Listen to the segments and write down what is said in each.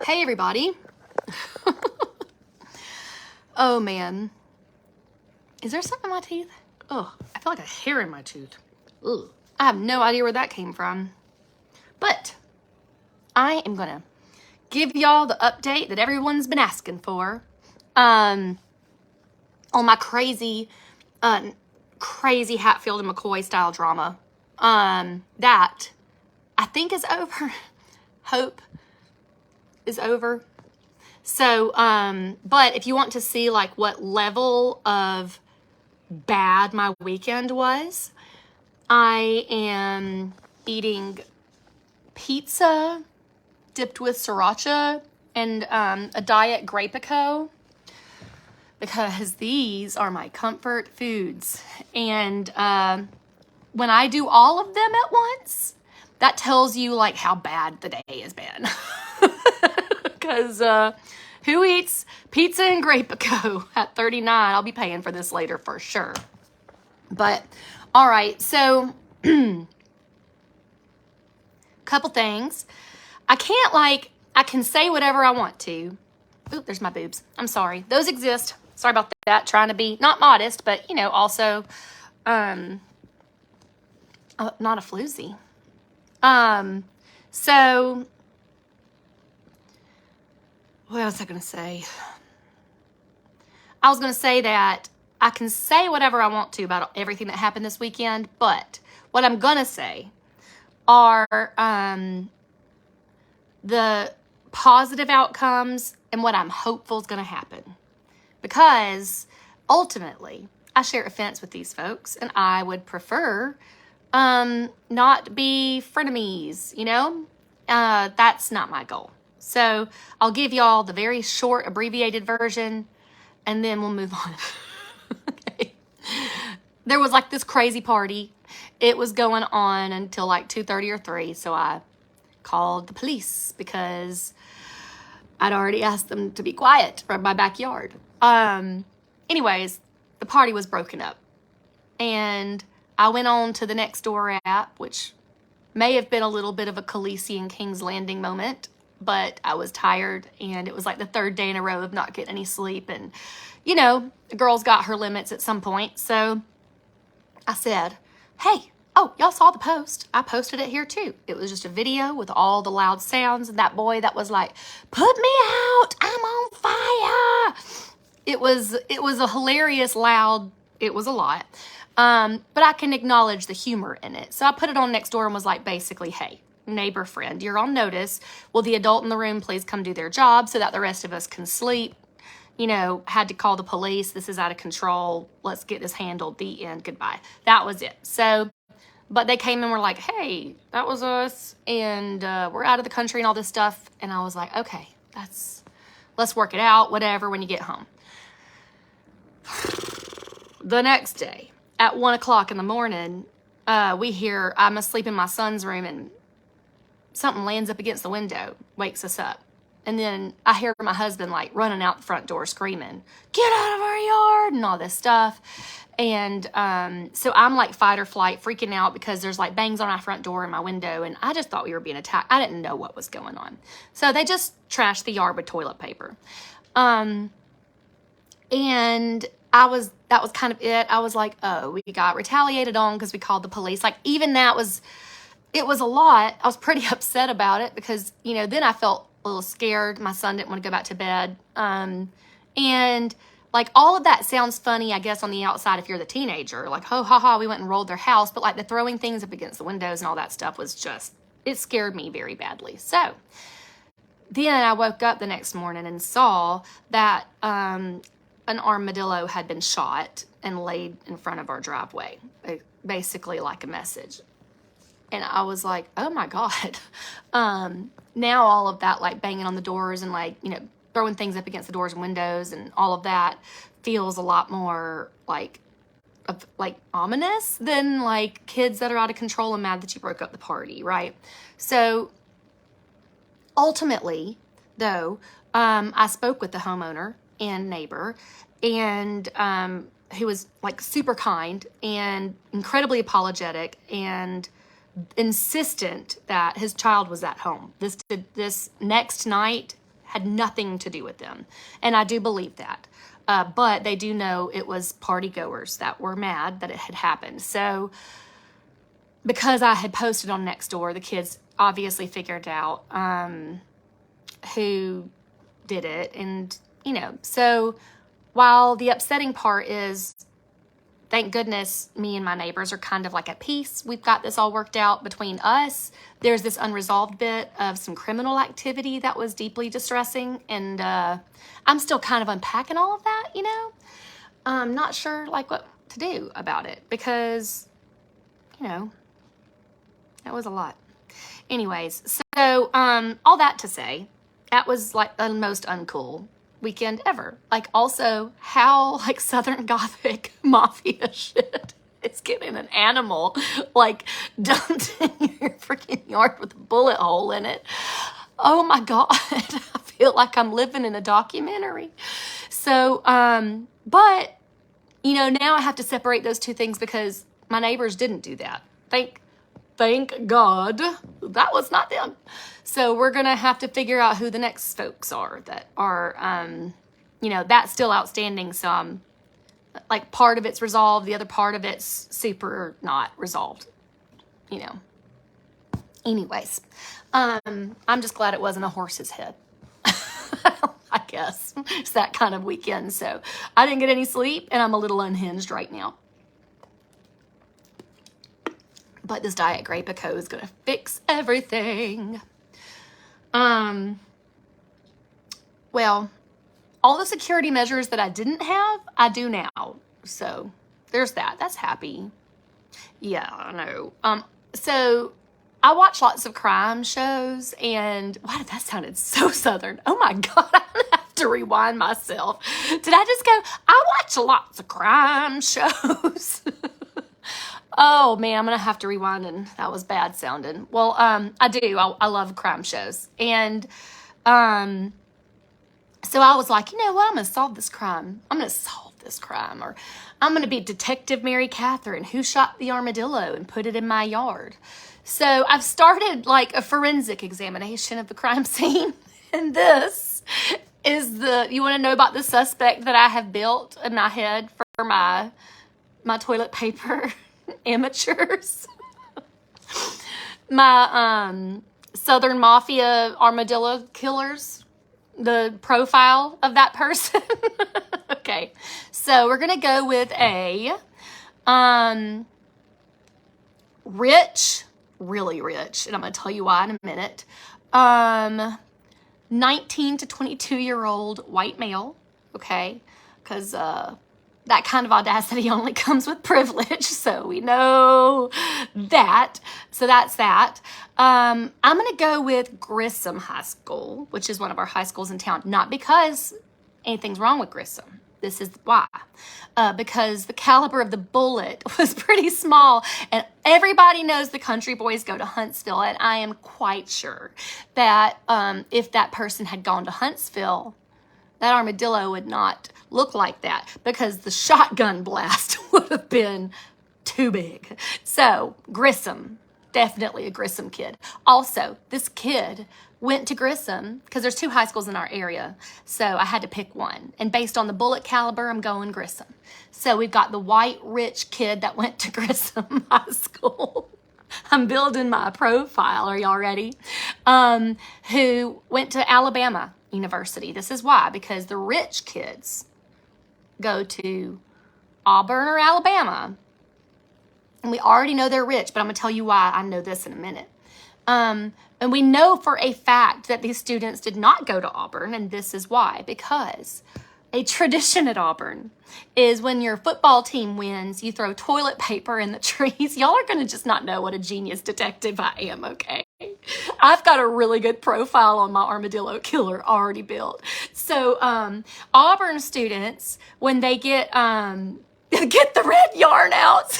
Hey everybody. Oh man. Is there something in my teeth? Oh, I feel like a hair in my tooth. Ugh. I have no idea where that came from. But I am gonna give y'all the update that everyone's been asking for. On my crazy Hatfield and McCoy style drama. That I think is over. Hope is over. So, but if you want to see like what level of bad my weekend was, I am eating pizza dipped with sriracha and a diet Grapico because these are my comfort foods. And when I do all of them at once, that tells you like how bad the day has been. Because who eats pizza and Grapico at 39? I'll be paying for this later for sure. But all right, so couple things. I can say whatever I want to. Ooh, there's my boobs. I'm sorry. Those exist. Sorry about that. Trying to be not modest, but also not a floozy. So what was I going to say? I was going to say that I can say whatever I want to about everything that happened this weekend, but what I'm going to say are the positive outcomes and what I'm hopeful is going to happen. Because ultimately, I share a fence with these folks, and I would prefer not be frenemies, That's not my goal. So I'll give y'all the very short, abbreviated version, and then we'll move on. Okay. There was like this crazy party. It was going on until like 2:30 or 3, so I called the police because I'd already asked them to be quiet from my backyard. Anyways, the party was broken up, and I went on to the Nextdoor app, which may have been a little bit of a Khaleesi and King's Landing moment, but I was tired, and it was like the third day in a row of not getting any sleep, and the girl's got her limits at some point. So I said, hey, y'all saw the post. I posted it here too. It was just a video with all the loud sounds, and that boy that was like, put me out, I'm on fire. It was a hilarious, loud, it was a lot. But I can acknowledge the humor in it. So I put it on Nextdoor and was like, basically, hey, neighbor friend, you're on notice. Will the adult in the room please come do their job so that the rest of us can sleep? Had to call the police. This is out of control. Let's get this handled. The end. Goodbye. That was it. So, but they came and were like, hey, that was us. And we're out of the country and all this stuff. And I was like, okay, let's work it out. Whatever, when you get home. The next day at 1:00 in the morning, we hear, I'm asleep in my son's room, and something lands up against the window, wakes us up. And then I hear my husband like running out the front door screaming, get out of our yard and all this stuff. And so I'm like fight or flight, freaking out because there's like bangs on my front door and my window. And I just thought we were being attacked. I didn't know what was going on. So they just trashed the yard with toilet paper. And that was kind of it. I was like, oh, we got retaliated on because we called the police. Like even it was a lot. I was pretty upset about it because, then I felt a little scared. My son didn't want to go back to bed. And like all of that sounds funny, I guess, on the outside if you're the teenager. Like, oh, ha, we went and rolled their house. But like the throwing things up against the windows and all that stuff was just, it scared me very badly. So then I woke up the next morning and saw that an armadillo had been shot and laid in front of our driveway, basically like a message. And I was like, oh my God. Now all of that, like banging on the doors and like, throwing things up against the doors and windows and all of that feels a lot more like ominous than like kids that are out of control and mad that you broke up the party, right? So ultimately, though, I spoke with the homeowner and neighbor, and who was like super kind and incredibly apologetic and insistent that his child was at home. This next night, had nothing to do with them. And I do believe that. But they do know it was party goers that were mad that it had happened. So because I had posted on Nextdoor, the kids obviously figured out who did it. And, you know, so while the upsetting part is, thank goodness me and my neighbors are kind of like at peace. We've got this all worked out between us. There's this unresolved bit of some criminal activity that was deeply distressing. And I'm still kind of unpacking all of that, you know. I'm not sure like what to do about it because, you know, that was a lot. Anyways, so all that to say, that was like the most uncool weekend ever. Like also how like Southern Gothic mafia shit is getting an animal like dumped in your freaking yard with a bullet hole in it. Oh my God. I feel like I'm living in a documentary. So, but you know, now I have to separate those two things because my neighbors didn't do that. Thank God that was not them. So we're going to have to figure out who the next folks are that are, you know, that's still outstanding. So like part of it's resolved. The other part of it's super not resolved, you know. Anyways, I'm just glad it wasn't a horse's head. I guess it's that kind of weekend. So I didn't get any sleep and I'm a little unhinged right now. But this Diet Grey Pico is going to fix everything. Well, all the security measures that I didn't have, I do now. So there's that. That's happy. Yeah, I know. So I watch lots of crime shows and wow, that sounded so Southern. Oh my God, I'm going to have to rewind myself. Did I just go, I watch lots of crime shows. Oh man, I'm going to have to rewind and that was bad sounding. Well, I do. I love crime shows. And so I was like, you know what? I'm going to solve this crime. I'm going to solve this crime. Or I'm going to be Detective Mary Catherine, who shot the armadillo and put it in my yard. So I've started like a forensic examination of the crime scene. And this is you want to know about the suspect that I have built in my head for my toilet paper amateurs? My Southern Mafia armadillo killers, the profile of that person. Okay, so we're gonna go with a rich, really rich, and I'm gonna tell you why in a minute. 19 to 22-year-old white male. Okay, because that kind of audacity only comes with privilege, so we know that. So that's that. I'm going to go with Grissom High School, which is one of our high schools in town. Not because anything's wrong with Grissom. This is why. Because the caliber of the bullet was pretty small, and everybody knows the country boys go to Huntsville, and I am quite sure that if that person had gone to Huntsville, that armadillo would not look like that because the shotgun blast would have been too big. So Grissom, definitely a Grissom kid. Also, this kid went to Grissom because there's two high schools in our area. So I had to pick one. And based on the bullet caliber, I'm going Grissom. So we've got the white rich kid that went to Grissom High School. I'm building my profile. Are y'all ready? Who went to Alabama University. This is why, because the rich kids go to Auburn or Alabama. And we already know they're rich, but I'm going to tell you why I know this in a minute. And we know for a fact that these students did not go to Auburn, and this is why. Because a tradition at Auburn is when your football team wins, you throw toilet paper in the trees. Y'all are going to just not know what a genius detective I am, okay? I've got a really good profile on my armadillo killer already built. So Auburn students, when they get the red yarn out,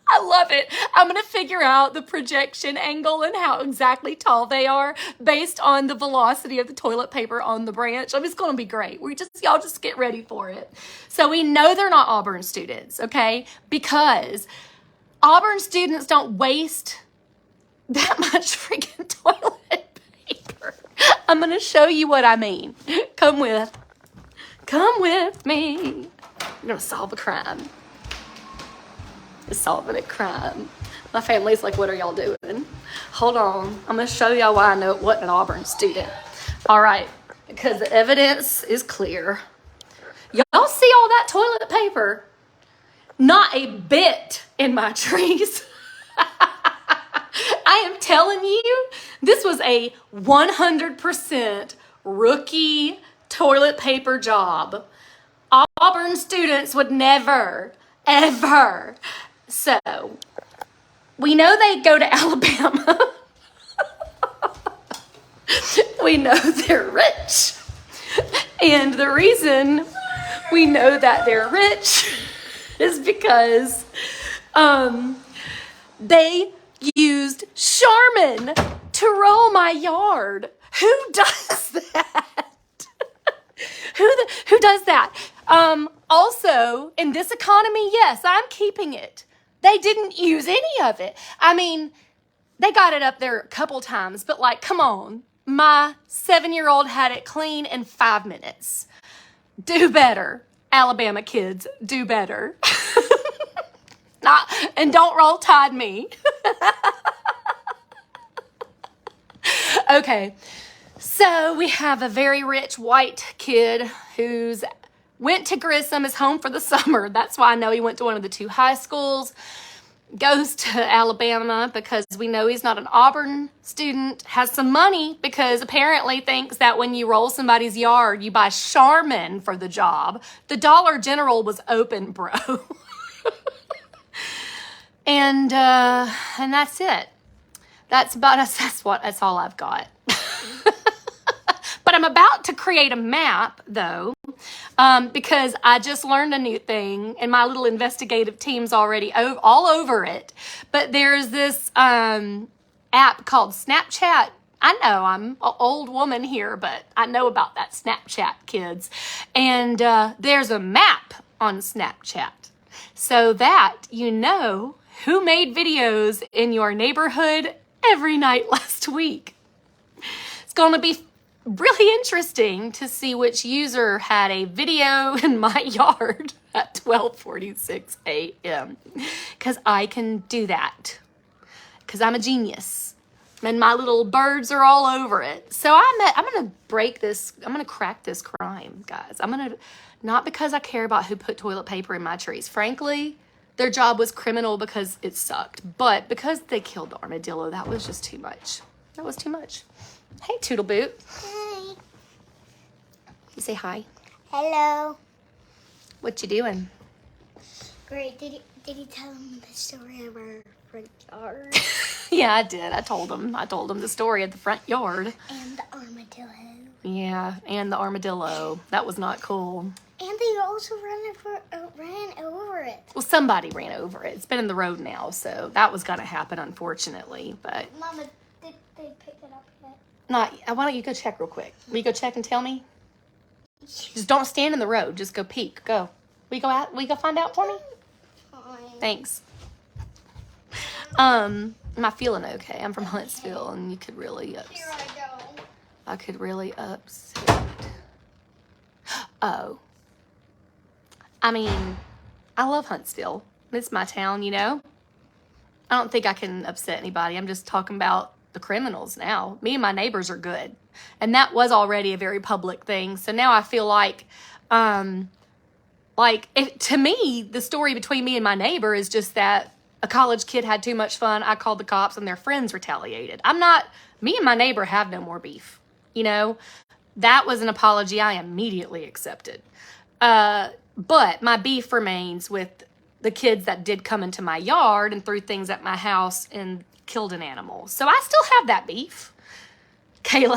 I love it. I'm going to figure out the projection angle and how exactly tall they are based on the velocity of the toilet paper on the branch. I mean, it's going to be great. Y'all just get ready for it. So we know they're not Auburn students, okay? Because Auburn students don't waste that much freaking toilet paper. I'm going to show you what I mean. Come with me. I'm going to solve a crime. Solving a crime. My family's like, what are y'all doing? Hold on. I'm going to show y'all why I know it wasn't an Auburn student. All right. Because the evidence is clear. Y'all see all that toilet paper? Not a bit in my trees. I am telling you, this was a 100% rookie toilet paper job. Auburn students would never, ever. So, we know they go to Alabama. We know they're rich. And the reason we know that they're rich is because they used Charmin to roll my yard. Who does that? Who does that? Also, in this economy, yes, I'm keeping it. They didn't use any of it. I mean, they got it up there a couple times, but like, come on. My 7-year-old had it clean in 5 minutes. Do better, Alabama kids. Do better. And don't roll tide me. Okay, so we have a very rich white kid who's went to Grissom, is home for the summer. That's why I know he went to one of the 2 high schools. Goes to Alabama because we know he's not an Auburn student, has some money because apparently thinks that when you roll somebody's yard, you buy Charmin for the job. The Dollar General was open, bro. And that's it. That's about us. That's all I've got. But I'm about to create a map, though, because I just learned a new thing, and my little investigative team's already all over it. But there's this app called Snapchat. I know I'm an old woman here, but I know about that Snapchat, kids. And there's a map on Snapchat so that you know who made videos in your neighborhood every night last week. It's going to be really interesting to see which user had a video in my yard at 12:46 a.m. because I can do that because I'm a genius and my little birds are all over it. So I'm going to break this. I'm going to crack this crime, guys. Not because I care about who put toilet paper in my trees. Frankly, their job was criminal because it sucked. But because they killed the armadillo, that was just too much. That was too much. Hey, Toodleboot. Hi. You say hi. Hello. What you doing? Great. Did you tell them the story of our front yard? Yeah, I did. I told him the story of the front yard. And the armadillo. Yeah, and the armadillo. That was not cool. And they also ran over it. Well, somebody ran over it. It's been in the road now, so that was going to happen, unfortunately. But Mama, did they pick it up yet? not. Why don't you go check real quick? Will you go check and tell me? Just don't stand in the road. Just go peek. Go. Will you go out? Will you go find out for me? Fine. Thanks. Am I feeling okay? I'm from Huntsville, and you could really Here I go. I could really upset. Oh. I mean, I love Huntsville. It's my town, you know. I don't think I can upset anybody. I'm just talking about the criminals now. Me and my neighbors are good. And that was already a very public thing. So now I feel like to me, the story between me and my neighbor is just that a college kid had too much fun. I called the cops and their friends retaliated. Me and my neighbor have no more beef. You know, that was an apology I immediately accepted. But my beef remains with the kids that did come into my yard and threw things at my house and killed an animal. So I still have that beef. Kayla.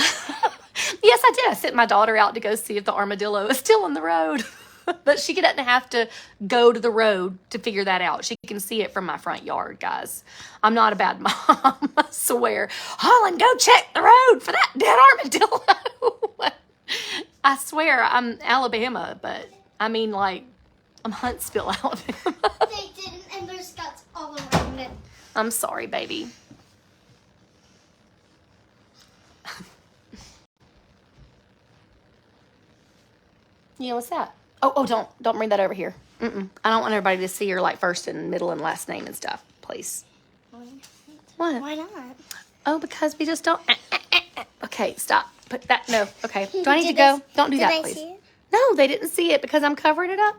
Yes, I did. I sent my daughter out to go see if the armadillo is still in the road. But she doesn't have to go to the road to figure that out. She can see it from my front yard, guys. I'm not a bad mom, I swear. Holland, go check the road for that dead armadillo. I swear I'm Alabama, but I mean, like, I'm Huntsville, Alabama. They didn't, and there's guts all around it. I'm sorry, baby. Yeah, what's that? Oh, don't bring that over here. Mm-mm. I don't want everybody to see your like first and middle and last name and stuff, please. What? Why not? Oh, because we just don't. Okay, stop. Put that. No. Okay. Do I need to go? Don't do that, please. See it? No, they didn't see it because I'm covering it up.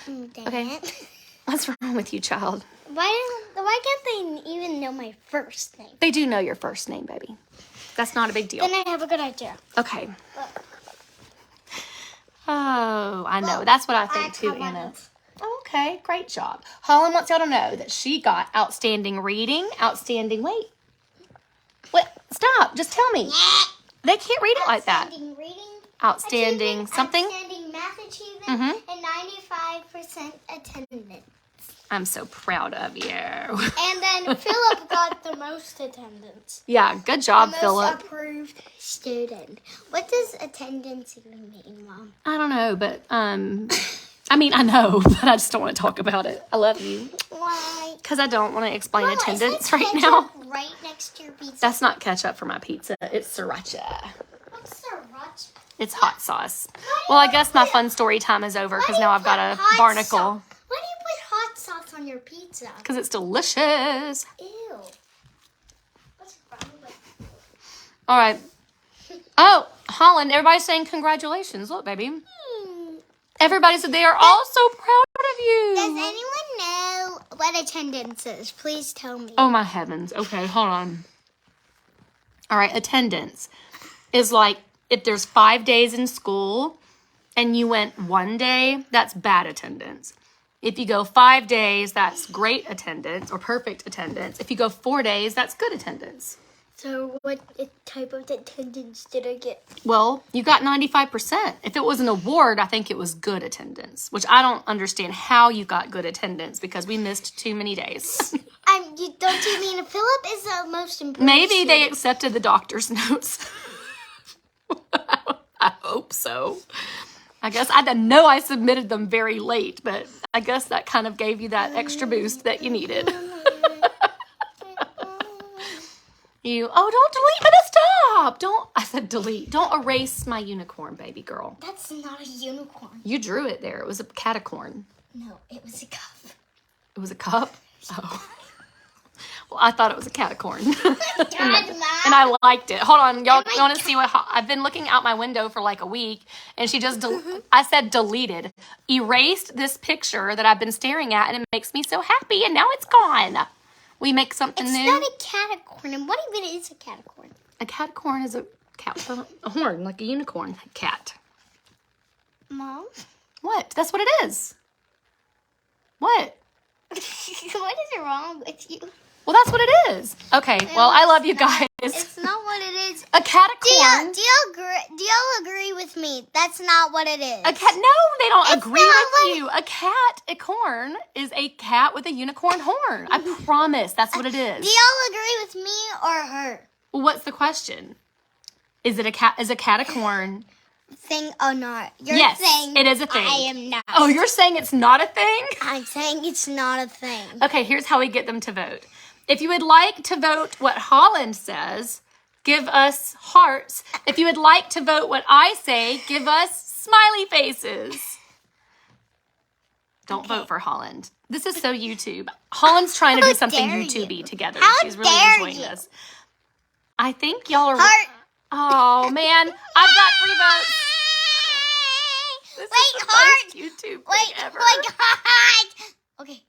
Dang Okay. it. What's wrong with you, child? Why can't they even know my first name? They do know your first name, baby. That's not a big deal. Then I have a good idea. Okay. Look. Oh, I know. That's what I think too, Anna. Oh, okay. Great job. Holland wants y'all to know that she got outstanding reading, outstanding. Wait. What? Stop. Just tell me. They can't read it like that. Outstanding reading. Outstanding something. Outstanding math achievement and 95% attendance. I'm so proud of you. And then Philip got the most attendance. Yeah, good job, The Philip. most approved student. What does attendance even mean, Mom? I don't know, but I mean, I know, but I just don't want to talk about it. I love you. Why? Because I don't want to explain Mama, attendance is right ketchup now. right next to your pizza. That's not ketchup for my pizza. It's sriracha. What's sriracha? It's hot sauce. Well, I guess my fun story time is over because now I've got a barnacle. Why do you put hot sauce on your pizza? Because it's delicious. Ew. What's wrong with All right. Oh, Holland, everybody's saying congratulations. Look, baby. Everybody said they are all so proud of you. Does anyone know what attendance is? Please tell me. Oh, my heavens. Okay, hold on. All right, attendance is like if there's 5 days in school and you went 1 day, that's bad attendance. If you go 5 days, that's great attendance or perfect attendance. If you go 4 days, that's good attendance. So what type of attendance did I get? Well, you got 95%. If it was an award, I think it was good attendance, which I don't understand how you got good attendance because we missed too many days. Don't you mean Philip is the most important? Maybe they accepted the doctor's notes. I hope so. I guess I didn't know I submitted them very late, but I guess that kind of gave you that extra boost that you needed. Don't delete me to stop. I said delete. Don't erase my unicorn, baby girl. That's not a unicorn. You drew it there. It was a catacorn. No, it was a cup. It was a cup? Oh. Well, I thought it was a catacorn. And I liked it. Hold on. Y'all want to see what... I've been looking out my window for like a week, and she just... I said deleted. Erased this picture that I've been staring at, and it makes me so happy, and now it's gone. We make something new. It's not a catacorn. And what even is a catacorn? A catacorn is a cat with a horn, like a unicorn cat. Mom? What? That's what it is. What? What is wrong with you? Well, that's what it is. Okay, well, I love you guys. It's not what it is. A catacorn. Do y'all agree with me? That's not what it is. A cat? No, they don't It's agree not with what- you. A corn is a cat with a unicorn horn. I promise that's what it is. Do y'all agree with me or her? Well, what's the question? Is it a cat? Is a cat a corn? Thing or not? You're Yes, saying it is a thing. I am not. Oh, you're saying it's not a thing? I'm saying it's not a thing. Okay, here's how we get them to vote. If you would like to vote what Holland says, give us hearts. If you would like to vote what I say, give us smiley faces. Don't vote for Holland. This is so YouTube. Holland's trying to do something dare YouTube-y you? together. How She's really dare enjoying you? this. I think y'all are... Heart. Oh, man. I've got 3 votes. This is the heart. best YouTube Wait, thing ever. God. Okay.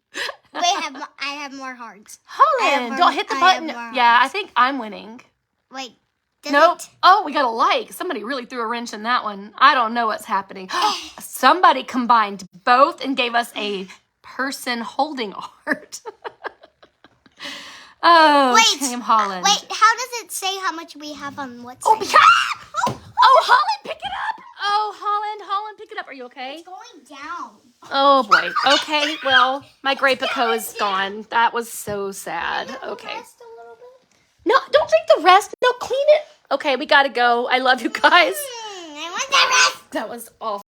Wait, I have more hearts. Holland, don't hit the I button. have more Yeah, I think I'm winning. Wait. does Nope. it- Oh, we got a like. Somebody really threw a wrench in that one. I don't know what's happening. Somebody combined both and gave us a person holding art. Oh, Wait, Team Holland. Wait, how does it say how much we have on what Oh, side? oh, Holland, pick it up. Oh, Holland, pick it up. Are you okay? It's going down. Oh, boy. Okay, well, my Grapico is gone. That was so sad. Okay. Rest a little bit. No, don't drink the rest. No, clean it. Okay, we gotta go. I love you guys. I want that rest. That was awful.